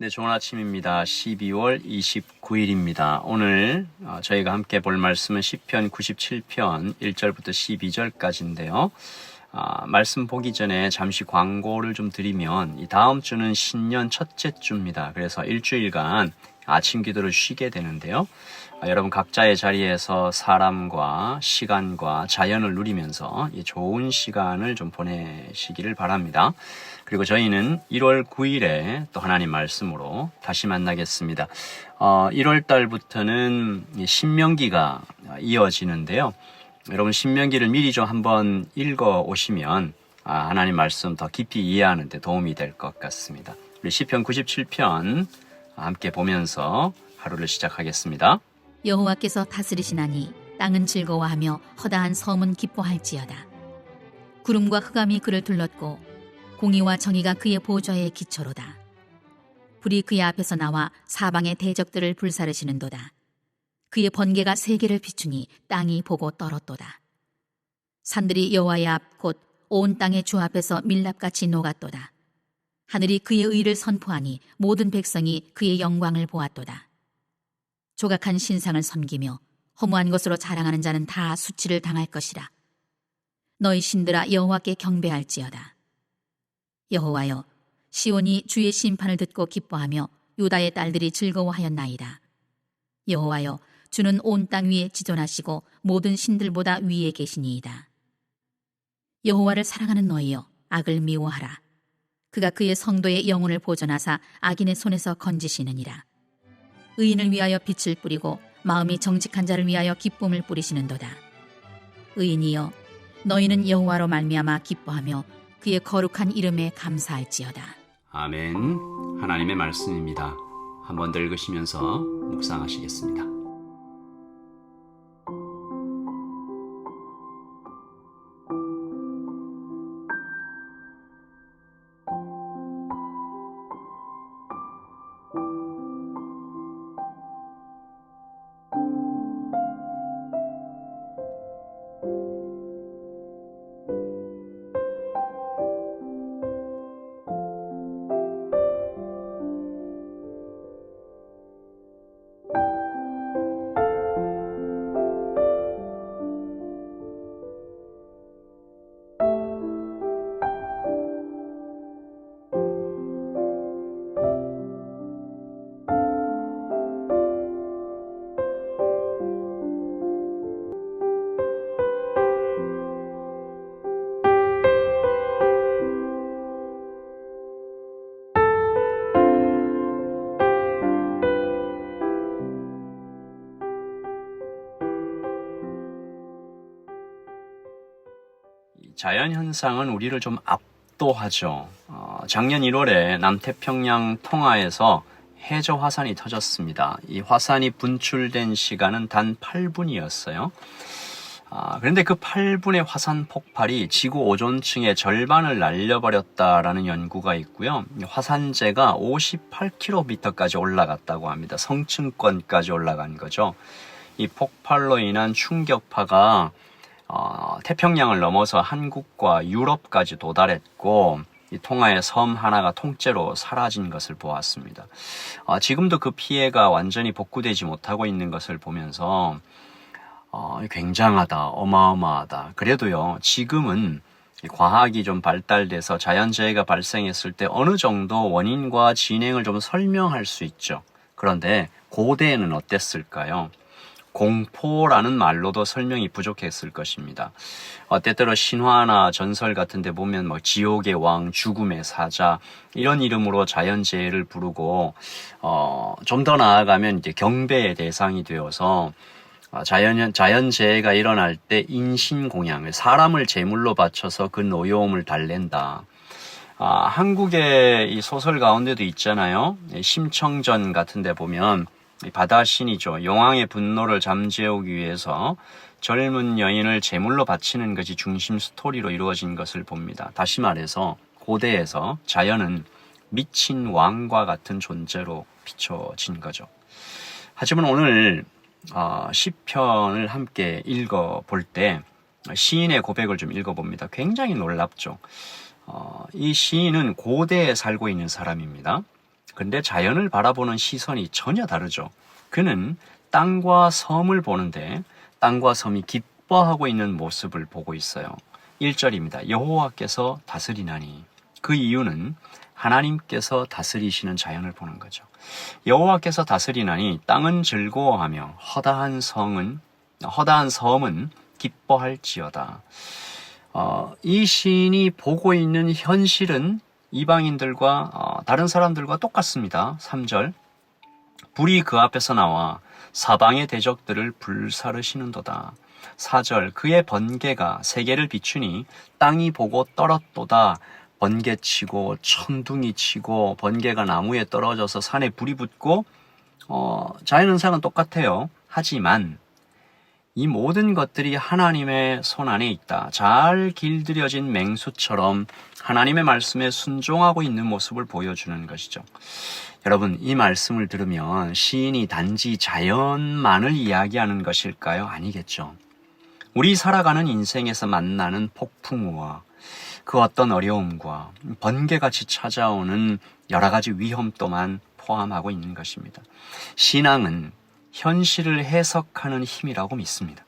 네, 좋은 아침입니다. 12월 29일입니다. 오늘 저희가 함께 볼 말씀은 시편 97편 1절부터 12절까지인데요. 말씀 보기 전에 잠시 광고를 좀 드리면 이 다음 주는 신년 첫째 주입니다. 그래서 일주일간 아침 기도를 쉬게 되는데요. 여러분 각자의 자리에서 사람과 시간과 자연을 누리면서 이 좋은 시간을 좀 보내시기를 바랍니다. 그리고 저희는 1월 9일에 또 하나님 말씀으로 다시 만나겠습니다. 1월 달부터는 신명기가 이어지는데요. 여러분 신명기를 미리 좀 한번 읽어 오시면 하나님 말씀 더 깊이 이해하는 데 도움이 될 것 같습니다. 우리 시편 97편 함께 보면서 하루를 시작하겠습니다. 여호와께서 다스리시나니 땅은 즐거워하며 허다한 섬은 기뻐할지어다. 구름과 흑암이 그를 둘렀고 공의와 정의가 그의 보좌의 기초로다. 불이 그의 앞에서 나와 사방의 대적들을 불사르시는도다. 그의 번개가 세계를 비추니 땅이 보고 떨었도다. 산들이 여호와의 앞 곧 온 땅의 주 앞에서 밀랍같이 녹았도다. 하늘이 그의 의를 선포하니 모든 백성이 그의 영광을 보았도다. 조각한 신상을 섬기며 허무한 것으로 자랑하는 자는 다 수치를 당할 것이라. 너희 신들아 여호와께 경배할지어다. 여호와여, 시온이 주의 심판을 듣고 기뻐하며 유다의 딸들이 즐거워하였나이다. 여호와여, 주는 온 땅 위에 지존하시고 모든 신들보다 위에 계시니이다. 여호와를 사랑하는 너희여, 악을 미워하라. 그가 그의 성도의 영혼을 보존하사 악인의 손에서 건지시느니라. 의인을 위하여 빛을 뿌리고 마음이 정직한 자를 위하여 기쁨을 뿌리시는도다. 의인이여, 너희는 여호와로 말미암아 기뻐하며 그의 거룩한 이름에 감사할지어다. 아멘. 하나님의 말씀입니다. 한 번 더 읽으시면서 묵상하시겠습니다. 자연현상은 우리를 좀 압도하죠. 작년 1월에 남태평양 통하에서 해저 화산이 터졌습니다. 이 화산이 분출된 시간은 단 8분이었어요. 그런데 그 8분의 화산 폭발이 지구 오존층의 절반을 날려버렸다라는 연구가 있고요. 화산재가 58km까지 올라갔다고 합니다. 성층권까지 올라간 거죠. 이 폭발로 인한 충격파가 태평양을 넘어서 한국과 유럽까지 도달했고 이 통화의 섬 하나가 통째로 사라진 것을 보았습니다. 지금도 그 피해가 완전히 복구되지 못하고 있는 것을 보면서 굉장하다, 어마어마하다. 그래도요, 지금은 과학이 좀 발달돼서 자연재해가 발생했을 때 어느 정도 원인과 진행을 좀 설명할 수 있죠. 그런데 고대에는 어땠을까요? 공포라는 말로도 설명이 부족했을 것입니다. 때때로 신화나 전설 같은 데 보면 지옥의 왕, 죽음의 사자 이런 이름으로 자연재해를 부르고 좀 더 나아가면 이제 경배의 대상이 되어서 자연재해가 일어날 때 인신공양을 사람을 제물로 바쳐서 그 노여움을 달랜다. 한국의 이 소설 가운데도 있잖아요. 심청전 같은 데 보면 바다신이죠. 용왕의 분노를 잠재우기 위해서 젊은 여인을 제물로 바치는 것이 중심 스토리로 이루어진 것을 봅니다. 다시 말해서 고대에서 자연은 미친 왕과 같은 존재로 비춰진 거죠. 하지만 오늘 시편을 함께 읽어볼 때 시인의 고백을 좀 읽어봅니다. 굉장히 놀랍죠. 이 시인은 고대에 살고 있는 사람입니다. 근데 자연을 바라보는 시선이 전혀 다르죠. 그는 땅과 섬을 보는데 땅과 섬이 기뻐하고 있는 모습을 보고 있어요. 1절입니다. 여호와께서 다스리나니. 그 이유는 하나님께서 다스리시는 자연을 보는 거죠. 여호와께서 다스리나니 땅은 즐거워하며 허다한 섬은 기뻐할지어다. 이 시인이 보고 있는 현실은 이방인들과 다른 사람들과 똑같습니다. 3절. 불이 그 앞에서 나와 사방의 대적들을 불사르시는도다. 4절. 그의 번개가 세계를 비추니 땅이 보고 떨었도다. 번개치고 천둥이 치고 번개가 나무에 떨어져서 산에 불이 붙고 자연현상은 똑같아요. 하지만 이 모든 것들이 하나님의 손 안에 있다. 잘 길들여진 맹수처럼 하나님의 말씀에 순종하고 있는 모습을 보여주는 것이죠. 여러분, 이 말씀을 들으면 시인이 단지 자연만을 이야기하는 것일까요? 아니겠죠. 우리 살아가는 인생에서 만나는 폭풍우와 그 어떤 어려움과 번개같이 찾아오는 여러 가지 위험 또한 포함하고 있는 것입니다. 신앙은 현실을 해석하는 힘이라고 믿습니다.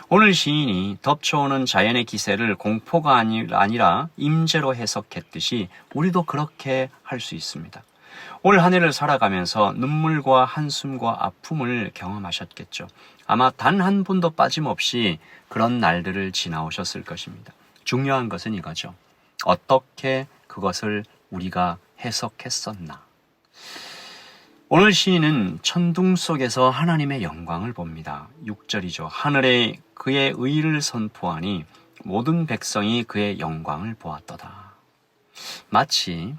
오늘 시인이 덮쳐오는 자연의 기세를 공포가 아니라 임재로 해석했듯이 우리도 그렇게 할 수 있습니다. 올 한 해를 살아가면서 눈물과 한숨과 아픔을 경험하셨겠죠. 아마 단 한 분도 빠짐없이 그런 날들을 지나오셨을 것입니다. 중요한 것은 이거죠. 어떻게 그것을 우리가 해석했었나. 오늘 시인은 천둥 속에서 하나님의 영광을 봅니다. 6절이죠. 하늘에 그의 의를 선포하니 모든 백성이 그의 영광을 보았도다. 마치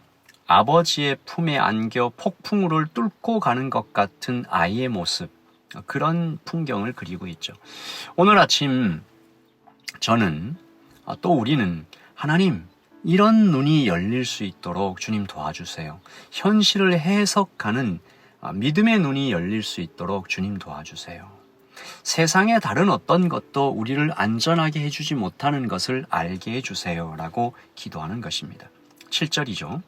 아버지의 품에 안겨 폭풍우를 뚫고 가는 것 같은 아이의 모습, 그런 풍경을 그리고 있죠. 오늘 아침 저는 또 우리는 하나님, 이런 눈이 열릴 수 있도록 주님 도와주세요. 현실을 해석하는 믿음의 눈이 열릴 수 있도록 주님 도와주세요. 세상의 다른 어떤 것도 우리를 안전하게 해주지 못하는 것을 알게 해주세요 라고 기도하는 것입니다. 7절이죠.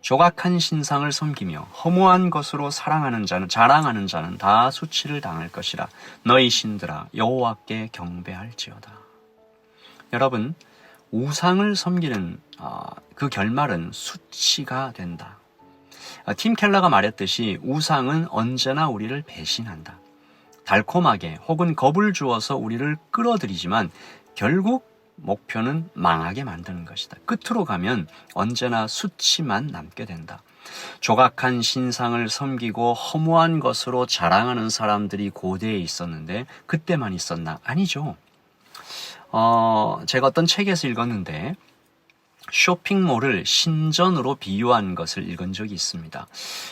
조각한 신상을 섬기며 허무한 것으로 자랑하는 자는 다 수치를 당할 것이라. 너희 신들아 여호와께 경배할지어다. 여러분, 우상을 섬기는 그 결말은 수치가 된다. 팀 켈러가 말했듯이 우상은 언제나 우리를 배신한다. 달콤하게 혹은 겁을 주어서 우리를 끌어들이지만 결국 목표는 망하게 만드는 것이다. 끝으로 가면 언제나 수치만 남게 된다. 조각한 신상을 섬기고 허무한 것으로 자랑하는 사람들이 고대에 있었는데 그때만 있었나? 아니죠. 제가 어떤 책에서 읽었는데 쇼핑몰을 신전으로 비유한 것을 읽은 적이 있습니다.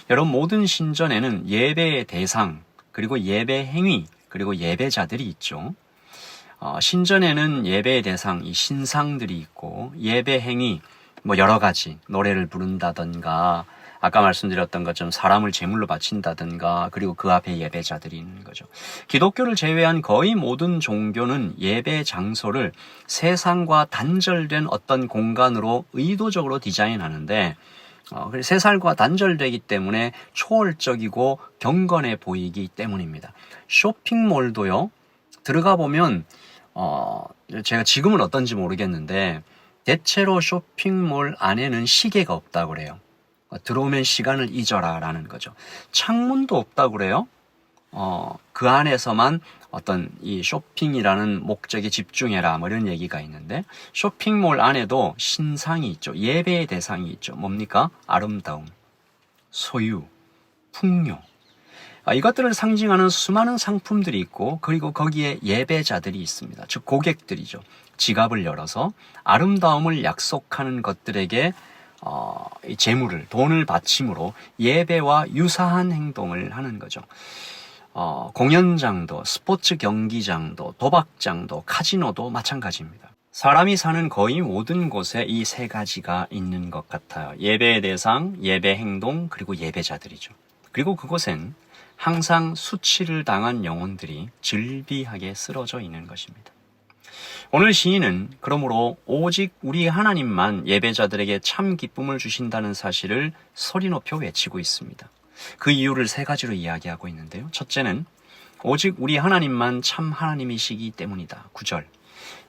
여러분, 모든 신전에는 예배의 대상, 그리고 예배 행위, 그리고 예배자들이 있죠. 신전에는 예배의 대상, 이 신상들이 있고, 예배 행위, 여러 가지, 노래를 부른다던가, 아까 말씀드렸던 것처럼 사람을 제물로 바친다든가, 그리고 그 앞에 예배자들이 있는 거죠. 기독교를 제외한 거의 모든 종교는 예배 장소를 세상과 단절된 어떤 공간으로 의도적으로 디자인하는데, 세상과 단절되기 때문에 초월적이고 경건해 보이기 때문입니다. 쇼핑몰도요, 들어가 보면, 제가 지금은 어떤지 모르겠는데, 대체로 쇼핑몰 안에는 시계가 없다고 그래요. 들어오면 시간을 잊어라 라는 거죠. 창문도 없다고 그래요. 그 안에서만 어떤 이 쇼핑이라는 목적에 집중해라 이런 얘기가 있는데, 쇼핑몰 안에도 신상이 있죠. 예배의 대상이 있죠. 뭡니까? 아름다움, 소유, 풍요. 이것들을 상징하는 수많은 상품들이 있고, 그리고 거기에 예배자들이 있습니다. 즉 고객들이죠. 지갑을 열어서 아름다움을 약속하는 것들에게 재물을, 돈을 바침으로 예배와 유사한 행동을 하는 거죠. 공연장도, 스포츠 경기장도, 도박장도, 카지노도 마찬가지입니다. 사람이 사는 거의 모든 곳에 이 세 가지가 있는 것 같아요. 예배의 대상, 예배 행동, 그리고 예배자들이죠. 그리고 그곳엔 항상 수치를 당한 영혼들이 즐비하게 쓰러져 있는 것입니다. 오늘 시인은 그러므로 오직 우리 하나님만 예배자들에게 참 기쁨을 주신다는 사실을 소리 높여 외치고 있습니다. 그 이유를 세 가지로 이야기하고 있는데요. 첫째는 오직 우리 하나님만 참 하나님이시기 때문이다. 9절.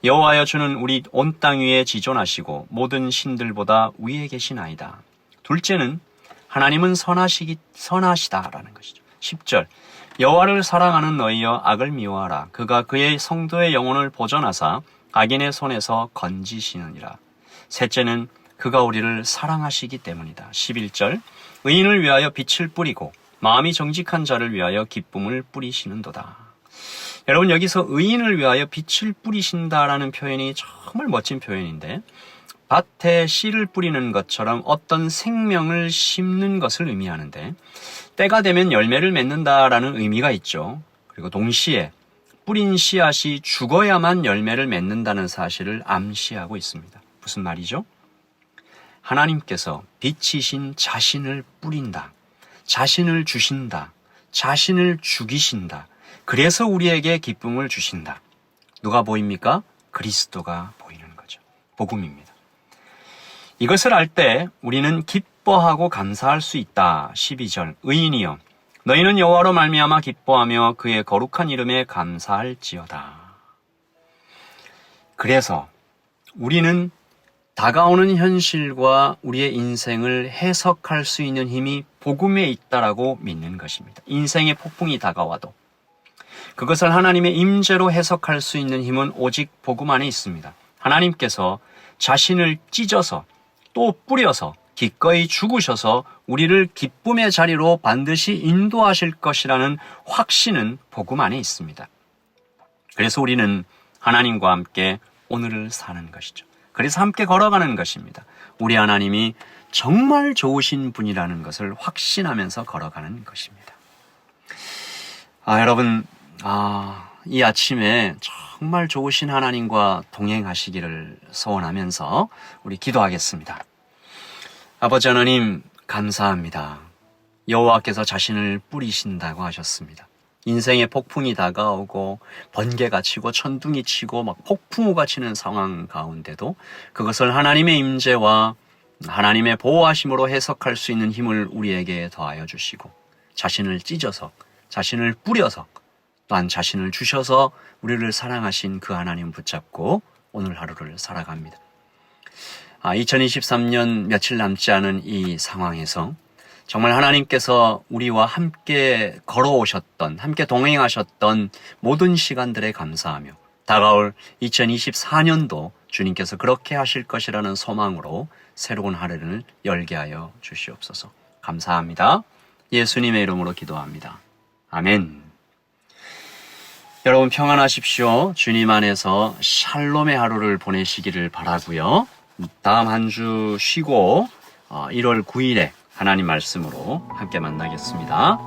여호와여 주는 우리 온 땅 위에 지존하시고 모든 신들보다 위에 계시나이다. 둘째는 하나님은 선하시다라는 것이죠. 10절. 여호와를 사랑하는 너희여 악을 미워하라. 그가 그의 성도의 영혼을 보전하사 악인의 손에서 건지시느니라. 셋째는 그가 우리를 사랑하시기 때문이다. 11절. 의인을 위하여 빛을 뿌리고 마음이 정직한 자를 위하여 기쁨을 뿌리시는도다. 여러분, 여기서 의인을 위하여 빛을 뿌리신다라는 표현이 정말 멋진 표현인데, 밭에 씨를 뿌리는 것처럼 어떤 생명을 심는 것을 의미하는데, 때가 되면 열매를 맺는다라는 의미가 있죠. 그리고 동시에 뿌린 씨앗이 죽어야만 열매를 맺는다는 사실을 암시하고 있습니다. 무슨 말이죠? 하나님께서 빛이신 자신을 뿌린다, 자신을 주신다, 자신을 죽이신다. 그래서 우리에게 기쁨을 주신다. 누가 보입니까? 그리스도가 보이는 거죠. 복음입니다. 이것을 알 때 우리는 기뻐하고 감사할 수 있다. 12절. 의인이여 너희는 여호와로 말미암아 기뻐하며 그의 거룩한 이름에 감사할지어다. 그래서 우리는 다가오는 현실과 우리의 인생을 해석할 수 있는 힘이 복음에 있다라고 믿는 것입니다. 인생의 폭풍이 다가와도 그것을 하나님의 임재로 해석할 수 있는 힘은 오직 복음 안에 있습니다. 하나님께서 자신을 찢어서 또 뿌려서 기꺼이 죽으셔서 우리를 기쁨의 자리로 반드시 인도하실 것이라는 확신은 복음 안에 있습니다. 그래서 우리는 하나님과 함께 오늘을 사는 것이죠. 그래서 함께 걸어가는 것입니다. 우리 하나님이 정말 좋으신 분이라는 것을 확신하면서 걸어가는 것입니다. 여러분, 이 아침에 정말 좋으신 하나님과 동행하시기를 소원하면서 우리 기도하겠습니다. 아버지 하나님, 감사합니다. 여호와께서 자신을 뿌리신다고 하셨습니다. 인생의 폭풍이 다가오고 번개가 치고 천둥이 치고 막 폭풍우가 치는 상황 가운데도 그것을 하나님의 임재와 하나님의 보호하심으로 해석할 수 있는 힘을 우리에게 더하여 주시고 자신을 찢어서 자신을 뿌려서 또한 자신을 주셔서 우리를 사랑하신 그 하나님 붙잡고 오늘 하루를 살아갑니다. 2023년 며칠 남지 않은 이 상황에서 정말 하나님께서 우리와 함께 걸어오셨던, 함께 동행하셨던 모든 시간들에 감사하며 다가올 2024년도 주님께서 그렇게 하실 것이라는 소망으로 새로운 하루를 열게 하여 주시옵소서. 감사합니다. 예수님의 이름으로 기도합니다. 아멘. 여러분 평안하십시오. 주님 안에서 샬롬의 하루를 보내시기를 바라고요. 다음 한 주 쉬고 1월 9일에 하나님 말씀으로 함께 만나겠습니다.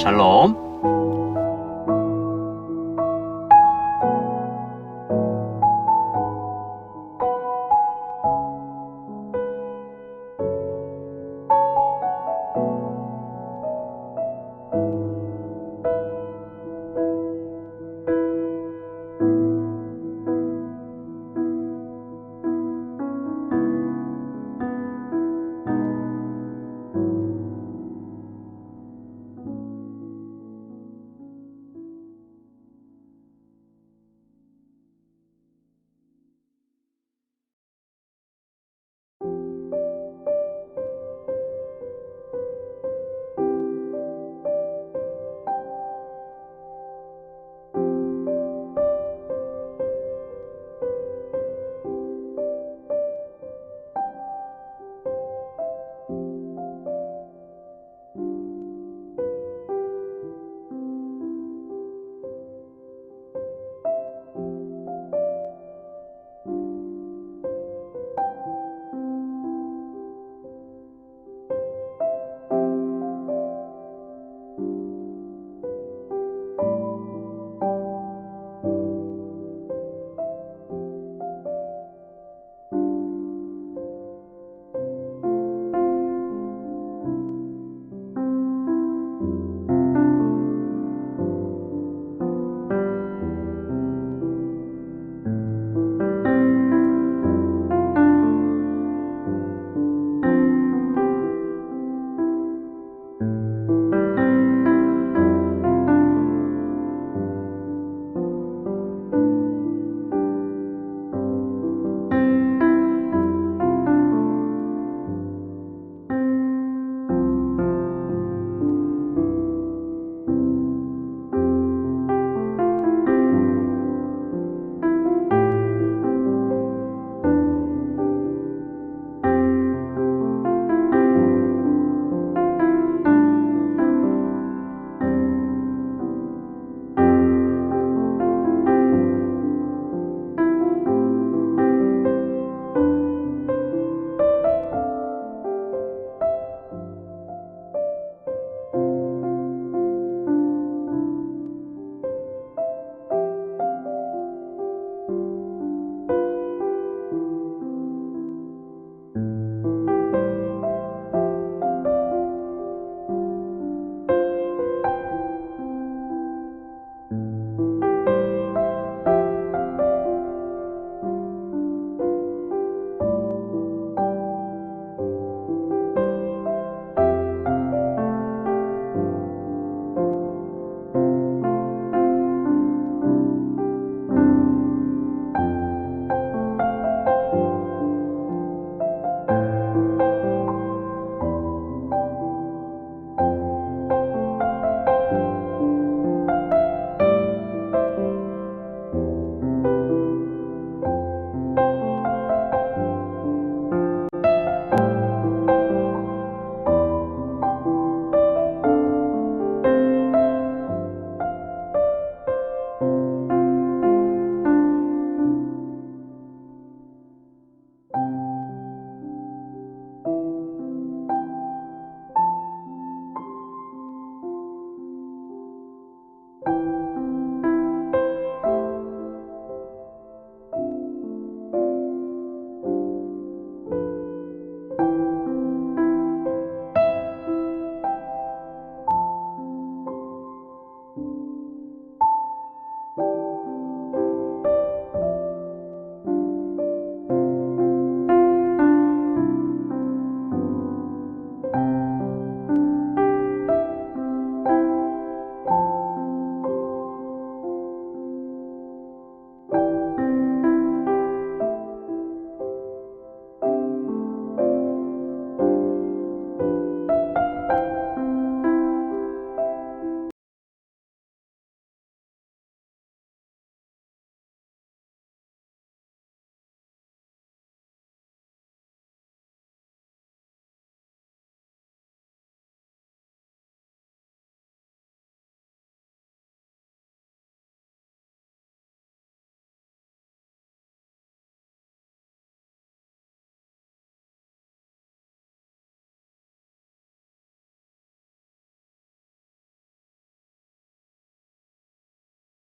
샬롬.